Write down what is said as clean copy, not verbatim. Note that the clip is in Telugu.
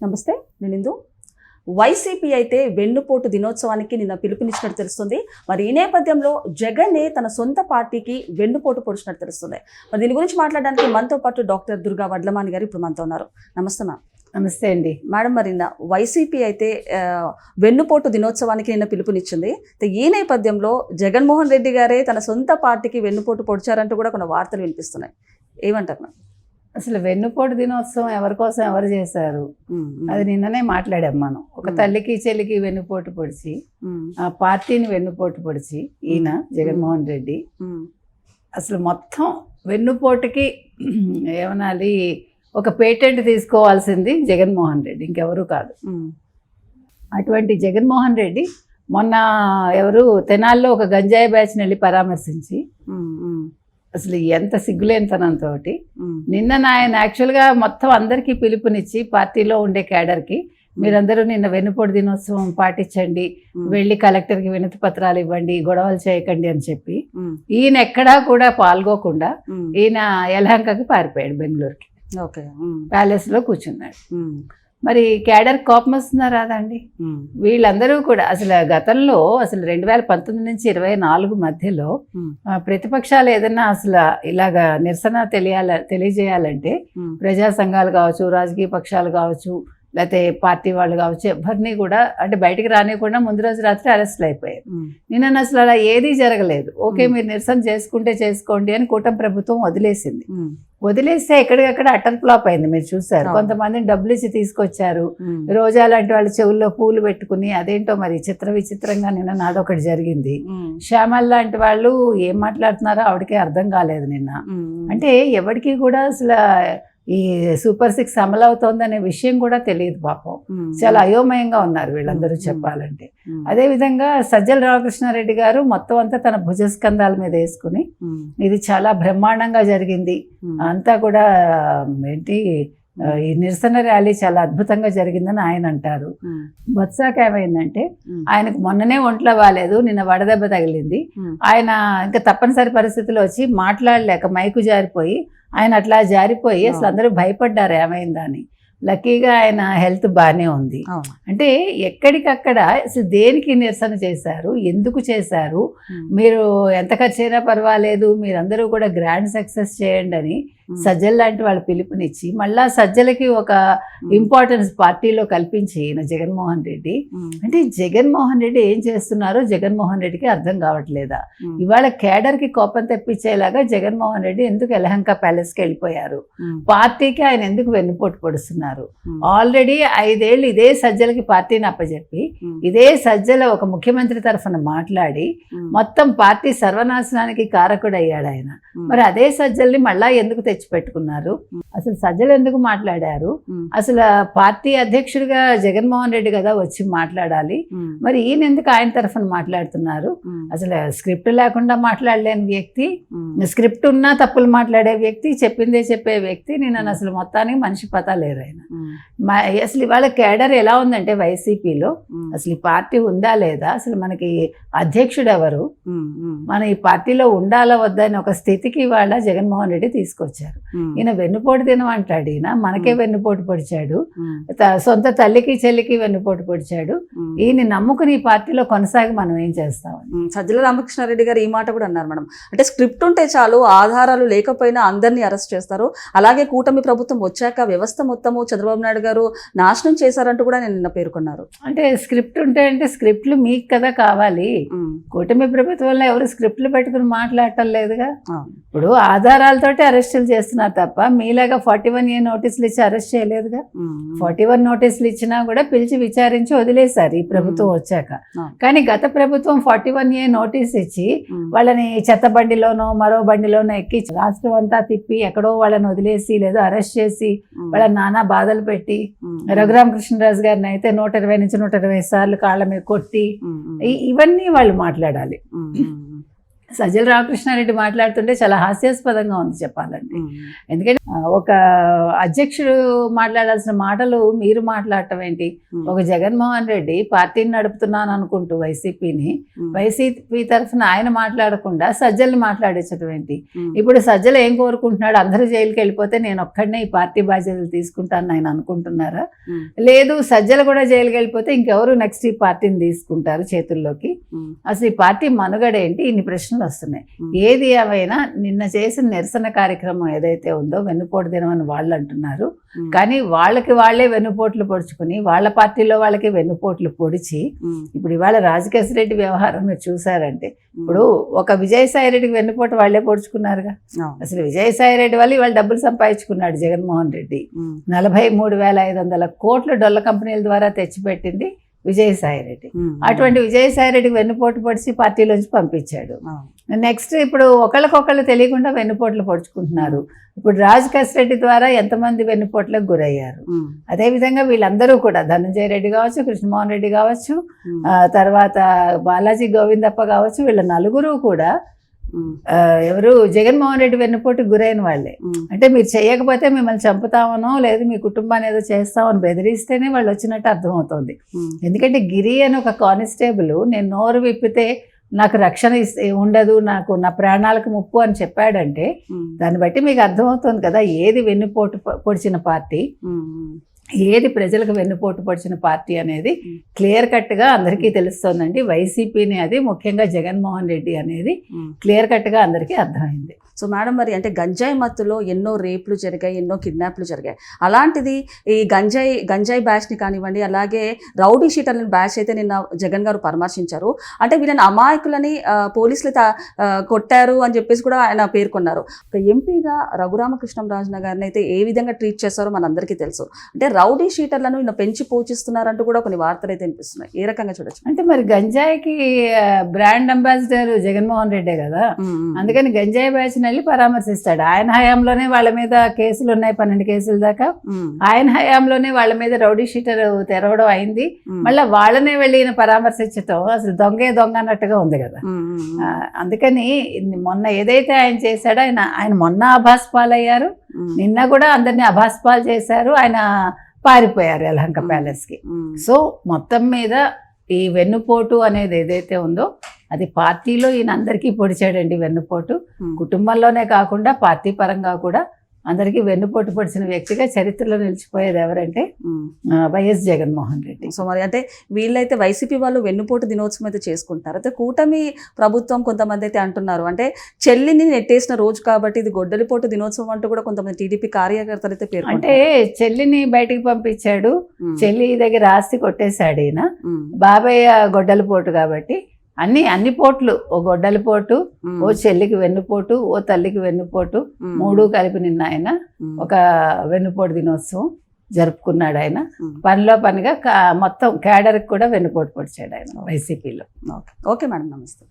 నమస్తే, నేను ఇందు. వైసీపీ అయితే వెన్నుపోటు దినోత్సవానికి నిన్న పిలుపునిచ్చినట్టు తెలుస్తుంది. మరి ఈ నేపథ్యంలో జగన్నే తన సొంత పార్టీకి వెన్నుపోటు పొడిచినట్టు తెలుస్తుంది. మరి దీని గురించి మాట్లాడడానికి మనతో పాటు డాక్టర్ దుర్గా వడ్లమాని గారు ఇప్పుడు మనతో ఉన్నారు. నమస్తే మ్యామ్. నమస్తే అండి మేడం, మరి వైసీపీ అయితే వెన్నుపోటు దినోత్సవానికి నిన్న పిలుపునిచ్చింది. ఈ నేపథ్యంలో జగన్మోహన్ రెడ్డి గారే తన సొంత పార్టీకి వెన్నుపోటు పొడిచారంటూ కూడా కొన్ని వార్తలు వినిపిస్తున్నాయి. ఏమంటారు మ్యామ్? అసలు వెన్నుపోటు దినోత్సవం ఎవరి కోసం ఎవరు చేశారు అది నిన్ననే మాట్లాడాం మనం. ఒక తల్లికి చెల్లికి వెన్నుపోటు పొడిచి ఆ పార్టీని వెన్నుపోటు పొడిచి ఈయన జగన్మోహన్ రెడ్డి అసలు మొత్తం వెన్నుపోటుకి ఏమనాలి, ఒక పేటెంట్ తీసుకోవాల్సింది జగన్మోహన్ రెడ్డి, ఇంకెవరూ కాదు. అటువంటి జగన్మోహన్ రెడ్డి మొన్న ఎవరు తెనాల్లో ఒక గంజాయి బ్యాచ్ని వెళ్ళి పరామర్శించి అసలు ఎంత సిగ్గులేనితనంతో నిన్న ఆయన యాక్చువల్గా మొత్తం అందరికీ పిలుపునిచ్చి పార్టీలో ఉండే క్యాడర్కి మీరందరూ నిన్న వెన్నుపోటు దినోత్సవం పాటించండి, వెళ్ళి కలెక్టర్కి వినతి పత్రాలు ఇవ్వండి, గొడవలు చేయకండి అని చెప్పి ఈయన ఎక్కడా కూడా పాల్గొకుండా ఈయన యలహంకకి పారిపోయాడు, బెంగళూరుకి. ప్యాలెస్లో కూర్చున్నాడు. మరి క్యాడర్ కోపం వస్తుందా రాదండి? వీళ్ళందరూ కూడా అసలు గతంలో అసలు 2019 నుంచి 2024 మధ్యలో ప్రతిపక్షాలు ఏదన్నా అసలు ఇలాగా నిరసన తెలియజేయాలంటే ప్రజా సంఘాలు కావచ్చు, రాజకీయ పక్షాలు కావచ్చు, లేకపోతే పార్టీ వాళ్ళు కావచ్చు, ఎవరిని కూడా అంటే బయటికి రానివ్వకుండా ముందు రోజు రాత్రి అరెస్టులు అయిపోయారు. నిన్న అసలు అలా ఏదీ జరగలేదు. ఓకే, మీరు నిరసన చేసుకుంటే చేసుకోండి అని కూటమి ప్రభుత్వం వదిలేసింది. వదిలేస్తే ఎక్కడికక్కడ అటర్ ఫ్లాప్ అయింది. మీరు చూసారు, కొంతమందిని డబ్బులు ఇచ్చి తీసుకొచ్చారు. రోజా లాంటి వాళ్ళ చెవుల్లో పూలు పెట్టుకుని అదేంటో మరి విచిత్రంగా నిన్న నాదొకటి జరిగింది. శ్యామల్ లాంటి వాళ్ళు ఏం మాట్లాడుతున్నారో ఆవిడకే అర్థం కాలేదు నిన్న. అంటే ఎవరికి కూడా అసలు ఈ సూపర్ 6 అమలు అవుతోందనే విషయం కూడా తెలియదు పాపం. చాలా అయోమయంగా ఉన్నారు వీళ్ళందరూ చెప్పాలంటే. అదేవిధంగా సజ్జల రామకృష్ణారెడ్డి గారు మొత్తం అంతా తన భుజస్కంధాల మీద వేసుకుని ఇది చాలా బ్రహ్మాండంగా జరిగింది, అంతా కూడా ఏంటి ఈ నిరసన ర్యాలీ చాలా అద్భుతంగా జరిగిందని ఆయన అంటారు. బొత్సాకి ఏమైందంటే ఆయనకు మొన్ననే ఒంట్లో బాగాలేదు, నిన్న వడదెబ్బ తగిలింది. ఆయన ఇంకా తప్పనిసరి పరిస్థితిలో వచ్చి మాట్లాడలేక మైకు జారిపోయి ఆయన అట్లా జారిపోయి అసలు అందరూ భయపడ్డారు ఏమైందని. లక్కీగా ఆయన హెల్త్ బాగానే ఉంది. అంటే ఎక్కడికక్కడ అసలు దేనికి నిరసన చేశారు, ఎందుకు చేశారు, మీరు ఎంత ఖర్చు అయినా పర్వాలేదు, మీరందరూ కూడా గ్రాండ్ సక్సెస్ చేయండి అని సజ్జల లాంటి వాళ్ళు పిలుపునిచ్చి మళ్ళా సజ్జలకి ఒక ఇంపార్టెన్స్ పార్టీలో కల్పించి జగన్మోహన్ రెడ్డి. అంటే జగన్మోహన్ రెడ్డి ఏం చేస్తున్నారో జగన్మోహన్ రెడ్డికి అర్థం కావట్లేదా? ఇవాళ కేడర్కి కోపం తెప్పించేలాగా జగన్మోహన్ రెడ్డి ఎందుకు యలహంక ప్యాలెస్కి వెళ్ళిపోయారు? పార్టీకి ఆయన ఎందుకు వెన్నుపోటు పొడుస్తున్నారు? ఆల్రెడీ 5 ఏళ్ళు ఇదే సజ్జలకి పార్టీని అప్పచెప్పి ఇదే సజ్జల ఒక ముఖ్యమంత్రి తరఫున మాట్లాడి మొత్తం పార్టీ సర్వనాశనానికి కారకుడయ్యాడు ఆయన. మరి అదే సజ్జల్ని మళ్ళా ఎందుకు తెచ్చిపెట్టుకున్నారు? అసలు సజ్జలు ఎందుకు మాట్లాడారు? అసలు పార్టీ అధ్యక్షుడిగా జగన్మోహన్ రెడ్డి కదా వచ్చి మాట్లాడాలి, మరి ఈయన ఎందుకు ఆయన తరఫున మాట్లాడుతున్నారు? అసలు స్క్రిప్ట్ లేకుండా మాట్లాడలేని వ్యక్తి, స్క్రిప్ట్ ఉన్నా తప్పులు మాట్లాడే వ్యక్తి, చెప్పిందే చెప్పే వ్యక్తి. నేను అసలు మొత్తానికి మనిషి పతా లేరు ఆయన. అసలు ఇవాళ కేడర్ ఎలా ఉందంటే వైసీపీలో అసలు ఈ పార్టీ ఉందా లేదా, అసలు మనకి అధ్యక్షుడు ఎవరు, మన ఈ పార్టీలో ఉండాలా వద్దా అని ఒక స్థితికి ఇవాళ జగన్మోహన్ రెడ్డి తీసుకొచ్చారు. ఈయన వెన్నుపోటు దినం అంటాడు, ఈయన మనకే వెన్నుపోటు పొడిచాడు, సొంత తల్లికి చెల్లికి వెన్నుపోటు పొడిచాడు. ఈయన నమ్ముకుని ఈ పార్టీలో కొనసాగి మనం ఏం చేస్తామని సజ్జల రామకృష్ణారెడ్డి గారు ఈ మాట కూడా అన్నారు మేడం. అంటే స్క్రిప్ట్ ఉంటే చాలు, ఆధారాలు లేకపోయినా అందరినీ అరెస్ట్ చేస్తారు. అలాగే కూటమి ప్రభుత్వం వచ్చాక వ్యవస్థ మొత్తము చంద్రబాబు నాయుడు గారు నాశనం చేశారంటూ కూడా నిన్న పేర్కొన్నారు. అంటే స్క్రిప్ట్ ఉంటే అంటే స్క్రిప్ట్లు మీకు కదా కావాలి. కూటమి ప్రభుత్వంలో ఎవరు స్క్రిప్ట్లు పెట్టుకుని మాట్లాడటం లేదుగా. ఇప్పుడు ఆధారాలతోటి అరెస్టులు చేస్తున్నారు తప్ప మీలాగా 41A నోటీసులు ఇచ్చి అరెస్ట్ చేయలేదుగా. 41 నోటీసులు ఇచ్చినా కూడా పిలిచి విచారించి వదిలేశారు ఈ ప్రభుత్వం వచ్చాక. కానీ గత ప్రభుత్వం 41A నోటీస్ ఇచ్చి వాళ్ళని చెత్త బండిలోనో మరో బండిలోనో ఎక్కి రాష్ట్రం అంతా తిప్పి ఎక్కడో వాళ్ళని వదిలేసి లేదా అరెస్ట్ చేసి వాళ్ళ నానా బాధలు పెట్టి రఘురామకృష్ణరాజు గారిని అయితే 120 నుంచి 120 సార్లు కాళ్ళ మీద కొట్టి ఇవన్నీ వాళ్ళు మాట్లాడాలి. సజ్జల రామకృష్ణారెడ్డి మాట్లాడుతుంటే చాలా హాస్యాస్పదంగా ఉంది చెప్పాలంటే. ఎందుకంటే ఒక అధ్యక్షుడు మాట్లాడాల్సిన మాటలు మీరు మాట్లాడటం ఏంటి? ఒక జగన్మోహన్ రెడ్డి పార్టీని నడుపుతున్నాను అనుకుంటూ వైసీపీ తరఫున ఆయన మాట్లాడకుండా సజ్జల్ని మాట్లాడించడం ఏంటి? ఇప్పుడు సజ్జలు ఏం కోరుకుంటున్నాడు? అందరూ జైలుకి వెళ్ళిపోతే నేను ఒక్కడనే ఈ పార్టీ బాధ్యతలు తీసుకుంటాను ఆయన అనుకుంటున్నారా? లేదు, సజ్జలు కూడా జైలుకి వెళ్ళిపోతే ఇంకెవరు నెక్స్ట్ ఈ పార్టీని తీసుకుంటారు చేతుల్లోకి? అసలు ఈ పార్టీ మనుగడ ఏంటి? ఇన్ని ప్రశ్నలు వస్తున్నాయి. ఏది ఏమైనా నిన్న చేసిన నిరసన కార్యక్రమం ఏదైతే ఉందో వెన్నుపోటు దినం అని వాళ్ళు అంటున్నారు, కానీ వాళ్ళే వెన్నుపోట్లు పొడుచుకుని వాళ్ళ పార్టీలో వాళ్ళకి వెన్నుపోట్లు పొడిచి ఇప్పుడు ఇవాళ రాజకేశ్వరరెడ్డి వ్యవహారం మీరు చూసారంటే, ఇప్పుడు ఒక విజయసాయిరెడ్డికి వెన్నుపోటు వాళ్ళే పొడుచుకున్నారుగా. అసలు విజయసాయిరెడ్డి వాళ్ళు ఇవాళ డబ్బులు సంపాదించుకున్నాడు జగన్మోహన్ రెడ్డి. 43,500 కోట్లు డొల్ల కంపెనీల ద్వారా తెచ్చిపెట్టింది విజయసాయిరెడ్డి. అటువంటి విజయసాయిరెడ్డికి వెన్నుపోటు పొడిచి పార్టీలోంచి పంపించాడు. నెక్స్ట్ ఇప్పుడు ఒకళ్ళకొకళ్ళు తెలియకుండా వెన్నుపోట్లు పొడుచుకుంటున్నారు. ఇప్పుడు రాజకేశ్వర రెడ్డి ద్వారా ఎంతమంది వెన్నుపోట్లకు గురయ్యారు. అదేవిధంగా వీళ్ళందరూ కూడా ధనంజయ రెడ్డి కావచ్చు, కృష్ణమోహన్ రెడ్డి కావచ్చు, తర్వాత బాలాజీ గోవిందప్ప కావచ్చు, వీళ్ళ నలుగురు కూడా ఎవరు జగన్మోహన్ రెడ్డి వెన్నుపోటుకు గురైన వాళ్ళే. అంటే మీరు చేయకపోతే మిమ్మల్ని చంపుతామనో లేదు మీ కుటుంబాన్ని ఏదో చేస్తామని బెదిరిస్తేనే వాళ్ళు వచ్చినట్టు అర్థమవుతుంది. ఎందుకంటే గిరి అని ఒక కానిస్టేబుల్ నేను నోరు విప్పితే నాకు రక్షణ ఉండదు, నాకు నా ప్రాణాలకు ముప్పు అని చెప్పాడంటే దాన్ని బట్టి మీకు అర్థమవుతుంది కదా ఏది వెన్నుపోటు పొడిచిన పార్టీ, ఏది ప్రజలకు వెన్నుపోటు పొడిచిన పార్టీ అనేది క్లియర్ కట్గా అందరికీ తెలుస్తోందండి. వైసీపీని అది ముఖ్యంగా జగన్మోహన్ రెడ్డి అనేది క్లియర్ కట్గా అందరికీ అర్థమైంది. సో మేడం, మరి అంటే గంజాయి మత్తులో ఎన్నో రేపులు జరిగాయి, ఎన్నో కిడ్నాప్లు జరిగాయి. అలాంటిది ఈ గంజాయి బ్యాచ్ని కానివ్వండి, అలాగే రౌడీ షీటర్లని బ్యాచ్ అయితే నిన్న జగన్ గారు పరామర్శించారు. అంటే వీళ్ళని అమాయకులని పోలీసులు కొట్టారు అని చెప్పేసి కూడా ఆయన పేర్కొన్నారు. ఒక ఎంపీగా రఘురామకృష్ణంరాజు గారిని అయితే ఏ విధంగా ట్రీట్ చేస్తారో మనందరికీ తెలుసు. అంటే రౌడీ షీటర్లను ఈయన పెంచి పోషిస్తున్నారంటూ కూడా కొన్ని వార్తలు అయితే వినిపిస్తున్నాయి. ఏ రకంగా చూడొచ్చు? అంటే మరి గంజాయికి బ్రాండ్ అంబాసిడర్ జగన్మోహన్ రెడ్డే కదా, అందుకని గంజాయి బ్యాచ్ వెళ్ళి పరామర్శిస్తాడు. ఆయన హయాంలోనే వాళ్ళ మీద కేసులు ఉన్నాయి, 12 కేసుల దాకా. ఆయన హయాంలోనే వాళ్ళ మీద రౌడీ షీటర్ తెరవడం అయింది. మళ్ళీ వాళ్ళనే వెళ్ళి పరామర్శించటం అసలు దొంగ అన్నట్టుగా ఉంది కదా. అందుకని మొన్న ఏదైతే ఆయన చేశాడో ఆయన మొన్న అభాస్ పాలయ్యారు, నిన్న కూడా అందరినీ అభాస్ పాలు చేశారు. ఆయన పారిపోయారు యలహంక ప్యాలెస్కి. సో మొత్తం మీద ఈ వెన్నుపోటు అనేది ఏదైతే ఉందో అది పార్టీలో ఈయన అందరికీ పొడిచాడండి వెన్నుపోటు. కుటుంబంలోనే కాకుండా పార్టీ పరంగా కూడా అందరికీ వెన్నుపోటు పొడిచిన వ్యక్తిగా చరిత్రలో నిలిచిపోయేది ఎవరంటే వైఎస్ జగన్మోహన్ రెడ్డి. సో మరి అంటే వీళ్ళైతే వైసీపీ వాళ్ళు వెన్నుపోటు దినోత్సవం అయితే చేసుకుంటారు. అయితే కూటమి ప్రభుత్వం కొంతమంది అయితే అంటున్నారు, అంటే చెల్లిని నెట్టేసిన రోజు కాబట్టి ఇది గొడ్డలిపోటు దినోత్సవం అంటూ కూడా కొంతమంది టీడీపీ కార్యకర్తలు అయితే పేరు. అంటే చెల్లిని బయటికి పంపించాడు, చెల్లి దగ్గర ఆస్తి కొట్టేశాడు ఈయన. బాబయ్య గొడ్డలిపోటు కాబట్టి అన్ని పోట్లు, ఓ గొడ్డలి పోటు, ఓ చెల్లికి వెన్నుపోటు, ఓ తల్లికి వెన్నుపోటు, 3 కలిపి నిన్న ఆయన ఒక వెన్నుపోటు దినోత్సవం జరుపుకున్నాడు. ఆయన పనిలో పనిగా మొత్తం క్యాడర్కి కూడా వెన్నుపోటు పొడిచాడు ఆయన వైసీపీలో. ఓకే మేడం, నమస్తే.